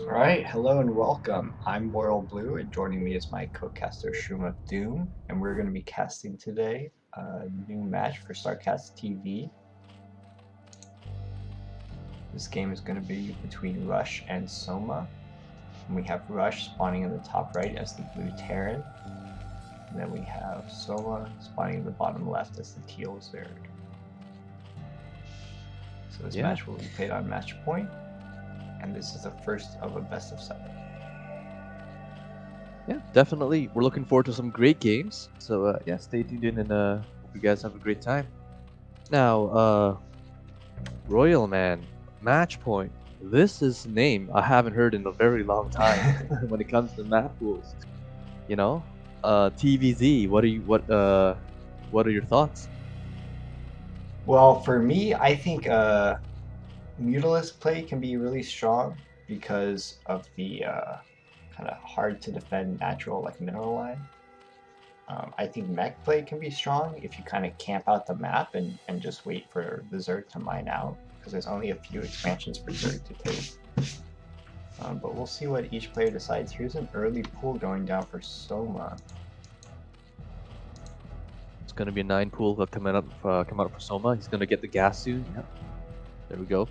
Alright, hello and welcome. I'm WorldBlue, and joining me is my co-caster Shroom of Doom, and we're going to be casting today a new match for StarCastTV. This game is going to be between Rush and Soma. And we have Rush spawning in the top right as the blue Terran, and then we have Soma spawning in the bottom left as the teal Zerg. So this match will be played on match point, and this is the first of a best of 7. Yeah, definitely. We're looking forward to some great games. So yeah, stay tuned in and hope you guys have a great time. Now, Royal Man, Match Point. This is a name I haven't heard in a very long time when it comes to map pools. You know, TvZ. What are your thoughts? Well, for me, I think Mutalist play can be really strong because of the kind of hard to defend natural like mineral line. I think mech play can be strong if you kind of camp out the map and just wait for the Zerg to mine out, because there's only a few expansions for Zerg to take. But we'll see what each player decides. Here's an early pool going down for Soma. It's gonna be a 9 pool come out for Soma. He's gonna get the gas soon. Yeah, there we go.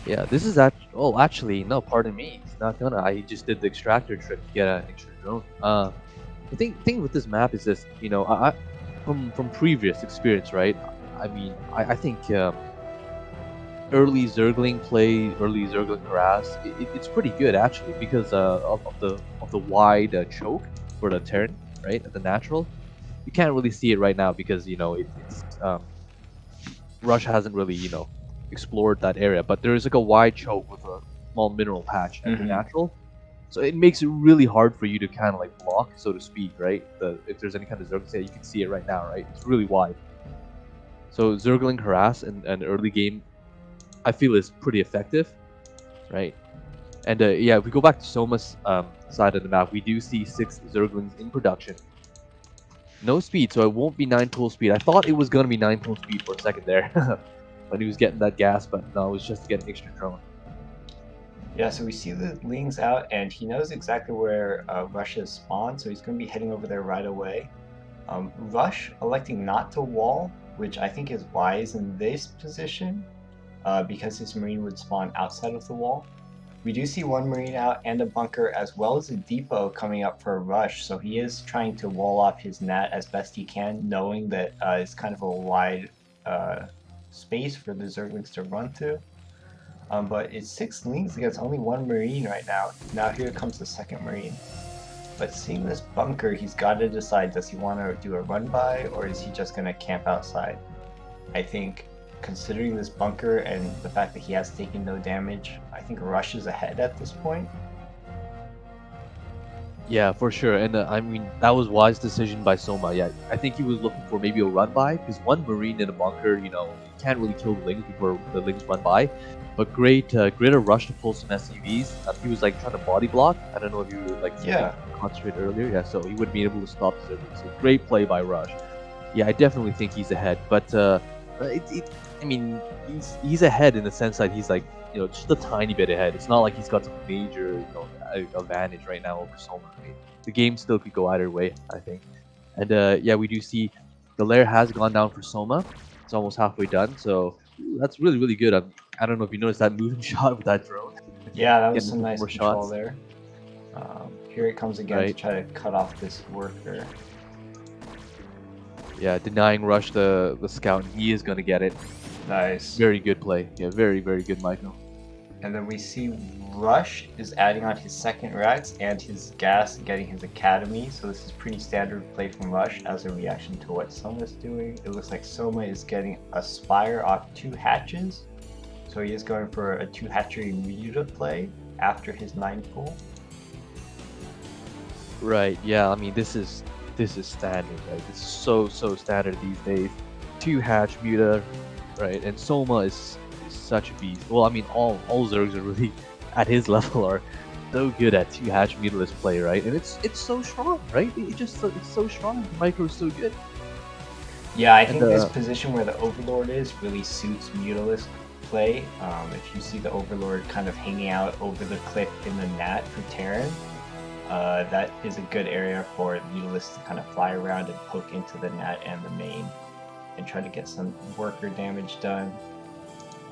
Yeah, this is actually, no, pardon me. He's not gonna. I just did the extractor trick to get an extra drone. The thing with this map is this, I from previous experience, right? I mean, I think early Zergling play, early Zergling harass, it's pretty good actually because of the wide choke for the Terran, right? At the natural, you can't really see it right now because it's Russia hasn't really explored that area, but there is like a wide choke with a small mineral patch at the natural. So it makes it really hard for you to kind of like block, so to speak, right? If there's any kind of Zergling, you can see it right now, right? It's really wide. So Zergling harass and early game, I feel is pretty effective, right? And yeah, if we go back to Soma's side of the map, we do see 6 Zerglings in production. No speed, so it won't be 9 pool speed. I thought it was gonna be 9 pool speed for a second there, when he was getting that gas, but no, it was just to get an extra drone. Yeah, so we see the Ling's out, and he knows exactly where Rush is spawned, so he's going to be heading over there right away. Rush electing not to wall, which I think is wise in this position, because his Marine would spawn outside of the wall. We do see one Marine out and a bunker, as well as a depot coming up for a rush, so he is trying to wall off his nat as best he can, knowing that it's kind of a wide space for the Zerglings to run to. But it's 6 Lings against only 1 Marine right now. Now here comes the second Marine. But seeing this bunker, he's got to decide, does he want to do a run by, or is he just going to camp outside? I think, considering this bunker and the fact that he has taken no damage, I think Rush is ahead at this point. Yeah, for sure. And I mean, that was wise decision by Soma. Yeah, I think he was looking for maybe a run by, because 1 Marine in a bunker, you can't really kill the Lings before the Lings run by. But great a rush to pull some SCVs. He was like trying to body block. I don't know if you were like concentrate earlier. Yeah, so he would be able to stop the Zerglings. So great play by Rush. Yeah, I definitely think he's ahead. But I mean, he's ahead in the sense that he's like just a tiny bit ahead. It's not like he's got some major advantage right now over Soma. Right? The game still could go either way, I think. And yeah, we do see the lair has gone down for Soma. It's almost halfway done, so that's really, really good. I don't know if you noticed that moving shot with that drone. Yeah, that was some nice control there. Here it comes again to try to cut off this worker. Yeah, denying Rush the scout, and he is going to get it. Nice. Very good play. Yeah, very, very good, Michael. And then we see Rush is adding on his second Rex and his gas and getting his Academy. So this is pretty standard play from Rush as a reaction to what Soma's doing. It looks like Soma is getting a Spire off 2 hatches. So he is going for a 2 hatchery Muta play after his 9 pool. Right, yeah, I mean this is standard, right? This is so standard these days. 2 hatch Muta, right? And Soma is such a beast. Well, I mean all Zergs are really at his level are so good at 2 hatch Mutalist play, right? And it's so strong, right? It's so strong. The micro is so good. Yeah, I think this position where the Overlord is really suits Mutalist play. If you see the Overlord kind of hanging out over the cliff in the Nat for Terran, that is a good area for the Mutalisk to kind of fly around and poke into the Nat and the main and try to get some worker damage done.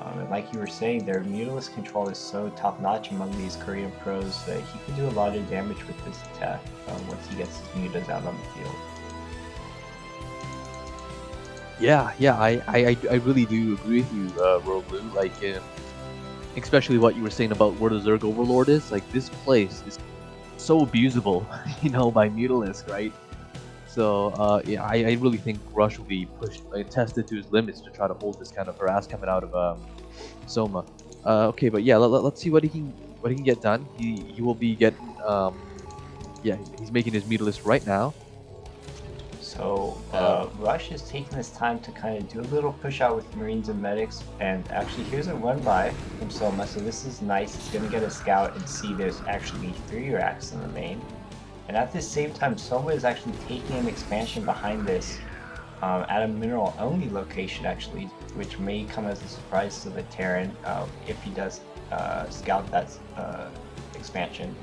And like you were saying, their Mutalisk control is so top-notch among these Korean pros that he can do a lot of damage with this attack once he gets his mutas out on the field. Yeah, I really do agree with you, RoyalBlue. Like, especially what you were saying about where the Zerg Overlord is. Like, this place is so abusable, you know, by Mutalisk, right? So, yeah, I really think Rush will be pushed, tested to his limits to try to hold this kind of harass coming out of Soma. Okay, but yeah, let's see what he can get done. He will be getting, yeah, he's making his Mutalisk right now. So Rush is taking this time to kind of do a little push out with Marines and Medics, and actually here's a run by from Soma, so this is nice. He's going to get a scout and see there's actually 3 racks in the main. And at the same time, Soma is actually taking an expansion behind this at a mineral-only location, actually, which may come as a surprise to the Terran if he does scout that expansion.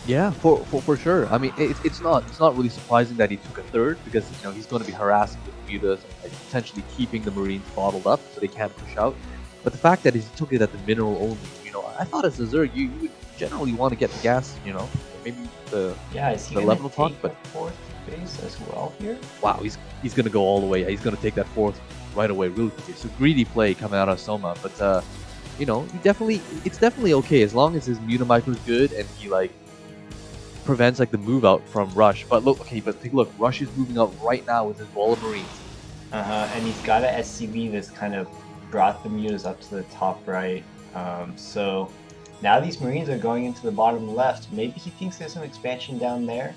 Yeah, for sure. I mean, it's not really surprising that he took a third, because you know he's going to be harassing the mutas and potentially keeping the Marines bottled up so they can't push out. But the fact that he took it at the mineral only, you know, I thought as a Zerg you would generally want to get the gas, you know, maybe the level talk, but 4th base as well here. Wow, he's going to go all the way. He's going to take that 4th right away, really quickly. So greedy play coming out of Soma, but you know, it's definitely okay as long as his muta micro is good and he like prevents like the move out from Rush. But look, okay, but take a look, Rush is moving out right now with his wall of Marines. And he's got a SCV that's kind of brought the mutas up to the top right. So now these Marines are going into the bottom left. Maybe he thinks there's some expansion down there.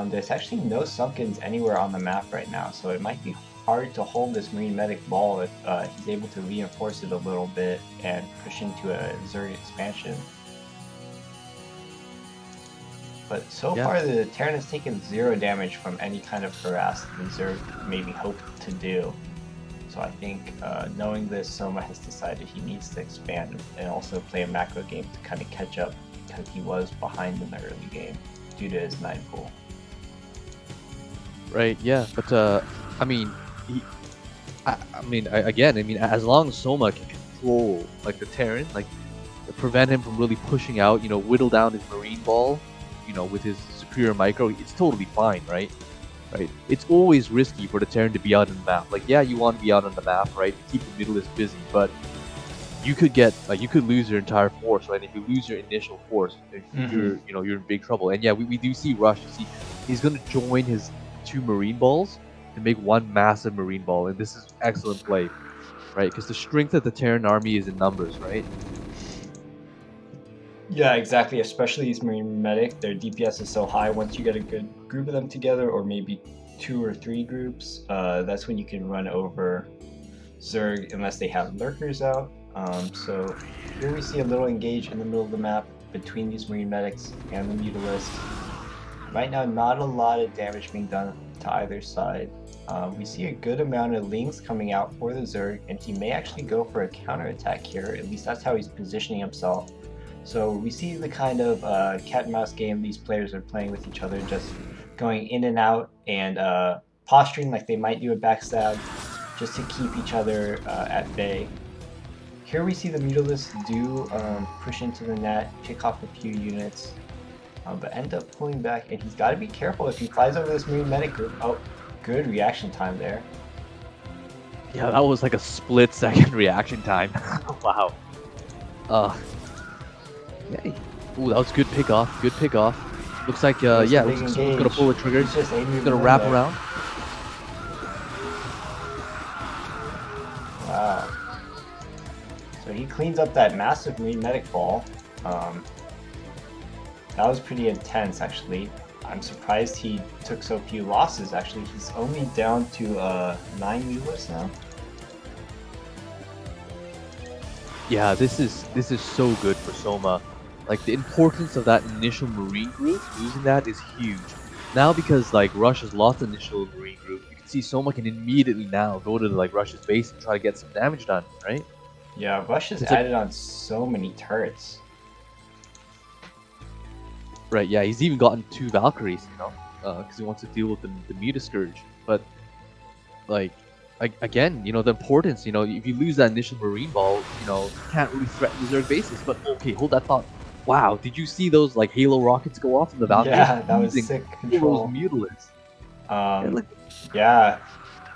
There's actually no Sunkens anywhere on the map right now, so it might be hard to hold this Marine Medic ball if he's able to reinforce it a little bit and push into a Zerg expansion. But so far, the Terran has taken 0 damage from any kind of harass the Zerg maybe hoped to do. So I think, knowing this, Soma has decided he needs to expand and also play a macro game to kind of catch up, because he was behind in the early game due to his 9 pool. Right, yeah, but I mean, again, as long as Soma can control like the Terran, like prevent him from really pushing out, you know, whittle down his Marine ball, you know, with his superior micro, it's totally fine, right? Right. It's always risky for the Terran to be out on the map. Like, yeah, you want to be out on the map, right? To keep the Mutalisk busy, but you could get like you could lose your entire force, right? If you lose your initial force, you're in big trouble. And yeah, we do see Rush. You see, he's going to join his 2 Marine balls and make 1 massive Marine ball, and this is excellent play, right? Because the strength of the Terran army is in numbers, right? Yeah, exactly. Especially these Marine Medic, their DPS is so high. Once you get a good group of them together, or maybe 2 or 3 groups, that's when you can run over Zerg unless they have lurkers out. So here we see a little engage in the middle of the map between these Marine Medics and the Mutalisk. Right now, not a lot of damage being done to either side. We see a good amount of Lings coming out for the Zerg, and he may actually go for a counterattack here. At least that's how he's positioning himself. So we see the kind of cat and mouse game these players are playing with each other, just going in and out and posturing like they might do a backstab just to keep each other at bay. Here we see the Mutalisk do push into the net, pick off a few units, but end up pulling back, and he's got to be careful if he flies over this Marine Medic group. Oh, good reaction time there. Yeah, that was like a split-second reaction time. Wow. Yeah. Ooh, that was good pick off. Good pick off. Looks like looks like someone's gonna pull the trigger. He's gonna wrap around. Wow. So he cleans up that massive Marine Medic ball. That was pretty intense, actually. I'm surprised he took so few losses. Actually, he's only down to 9 Mutalisk now. Yeah, this is so good for Soma. Like, the importance of that initial Marine group, losing that is huge. Now because like Rush has lost the initial Marine group, you can see Soma can immediately now go to like Rush's base and try to get some damage done, right? Yeah, Rush has It's like- added on so many turrets. Right, yeah, he's even gotten 2 Valkyries, you know, because he wants to deal with the Muta Scourge. But like, again, you know, the importance, you know, if you lose that initial Marine ball, you know, you can't really threaten the Zerg bases. But okay, hold that thought. Wow, did you see those like Halo rockets go off in the Valkyries? Yeah, that was Using sick all control. those Mutilates. Yeah, look, Yeah,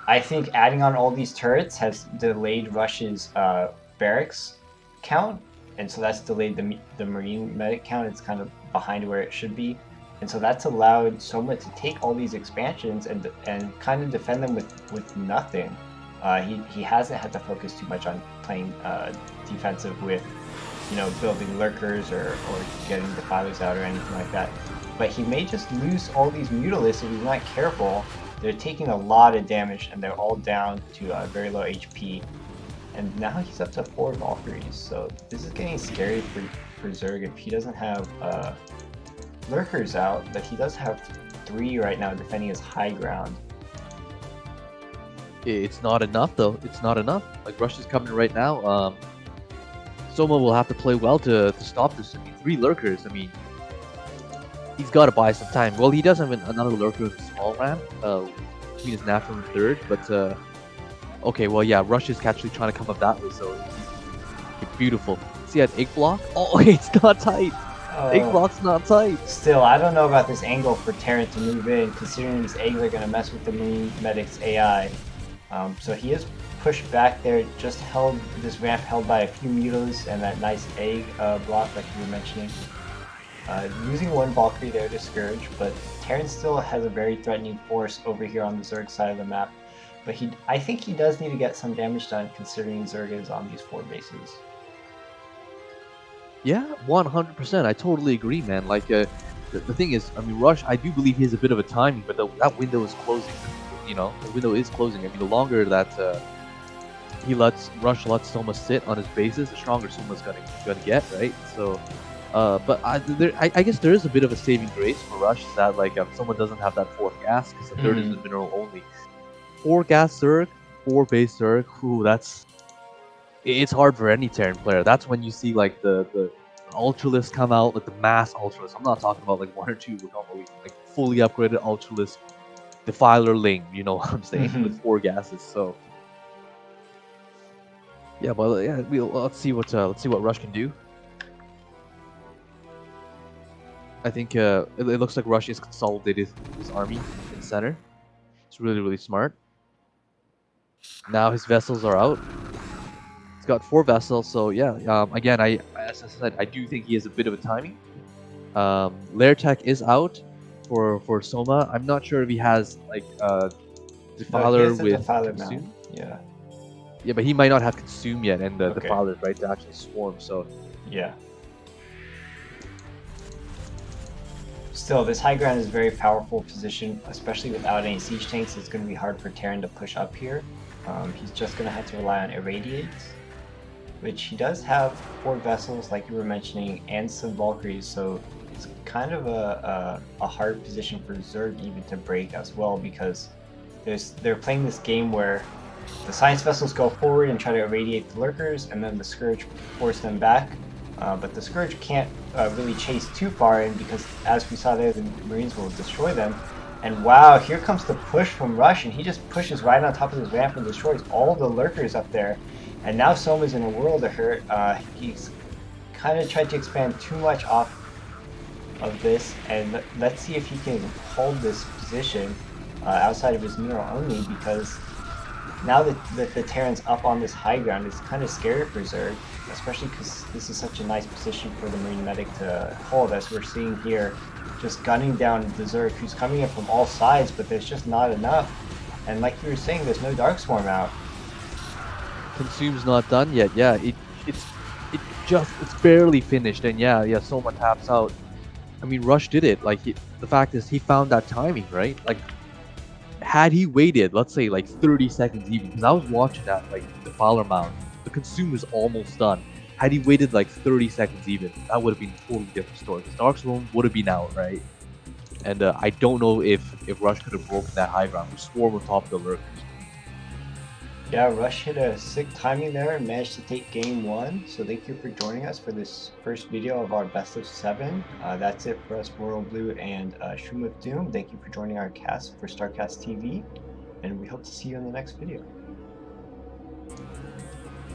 I think adding on all these turrets has delayed Rush's barracks count, and so that's delayed the Marine medic count. It's kind of behind where it should be, and so that's allowed Soma to take all these expansions and kind of defend them with nothing. He hasn't had to focus too much on playing defensive with, you know, building lurkers or getting defilers out or anything like that. But he may just lose all these Mutalisks if he's not careful. They're taking a lot of damage and they're all down to very low HP. And now he's up to 4 Valkyries, so this is getting scary for Zerg if he doesn't have lurkers out, but he does have 3 right now defending his high ground. it's not enough though. It's not enough. Like Rush is coming right now. Soma will have to play well to stop this. I mean, 3 lurkers. I mean, he's got to buy some time. Well, he does have another lurker with a small ramp between his natural and third, but okay, well, yeah, Rush is actually trying to come up that way, so it's beautiful. See that egg block? Oh, it's not tight. Egg block's not tight. Still, I don't know about this angle for Terran to move in, considering these eggs are going to mess with the Marine Medic's AI. So he is pushed back there, just held this ramp held by a few Mutas and that nice egg block like you were mentioning. Losing 1 Valkyrie there to Scourge, but Terran still has a very threatening force over here on the Zerg side of the map. But I think he does need to get some damage done considering Zerg is on these 4 bases. Yeah, 100%. I totally agree, man. Like, the thing is, I mean, Rush, I do believe he has a bit of a timing, but that window is closing. You know, the window is closing. I mean, the longer that Rush lets Soma sit on his bases, the stronger Soma's gonna get, right? So, but I guess there is a bit of a saving grace for Rush, is that like Soma doesn't have that 4th gas because the 3rd is the mineral only. 4 gas Zerg, 4 base Zerg. Ooh, it's hard for any Terran player. That's when you see like the Ultralisk come out, like the mass Ultralisk. I'm not talking about like 1 or 2, we're talking about like fully upgraded Ultralisk Defiler Ling, you know what I'm saying, with 4 gases. So yeah, but yeah, let's see what Rush can do. I think it looks like Rush is consolidated his army in center. It's really smart. Now his vessels are out. He's got 4 vessels, so yeah. Again, as I said, I do think he has a bit of a timing. Lair Tech is out for Soma. I'm not sure if he has like Defiler with Defiler Consume. Yeah. Yeah, but he might not have Consume yet, and the Defilers, right, to actually swarm. So yeah. Still, this high ground is a very powerful position, especially without any siege tanks. It's going to be hard for Terran to push up here. He's just going to have to rely on Irradiates, which he does have 4 vessels, like you were mentioning, and some Valkyries, so it's kind of a hard position for Zerg even to break as well, because they're playing this game where the Science Vessels go forward and try to irradiate the Lurkers, and then the Scourge force them back. But the Scourge can't really chase too far in, because as we saw there, the Marines will destroy them. And wow, here comes the push from Rush, and he just pushes right on top of his ramp and destroys all the Lurkers up there. And now Soma's in a world of hurt. He's kind of tried to expand too much off of this, and let's see if he can hold this position outside of his mineral only, because now that the Terran's up on this high ground, it's kind of scary for Zerg, especially because this is such a nice position for the Marine Medic to hold, as we're seeing here, just gunning down the Zerg, who's coming in from all sides, but there's just not enough. And like you were saying, there's no Darkswarm out. Consume's not done yet. Yeah, it's barely finished, and yeah, Soma taps out. I mean, Rush did it. Like, the fact is, he found that timing, right? Like, had he waited, let's say, like 30 seconds even, because I was watching that, like, the Fowler Mound, the Consume was almost done. Had he waited like 30 seconds even, that would have been a totally different story. The Darkswarm would have been out, right? And I don't know if Rush could have broken that high ground. We swarm on top of the lurkers. Yeah, Rush hit a sick timing there and managed to take game 1. So thank you for joining us for this first video of our best of 7. That's it for us, RoyalBlue and Shroom of Doom. Thank you for joining our cast for StarCastTV, and we hope to see you in the next video.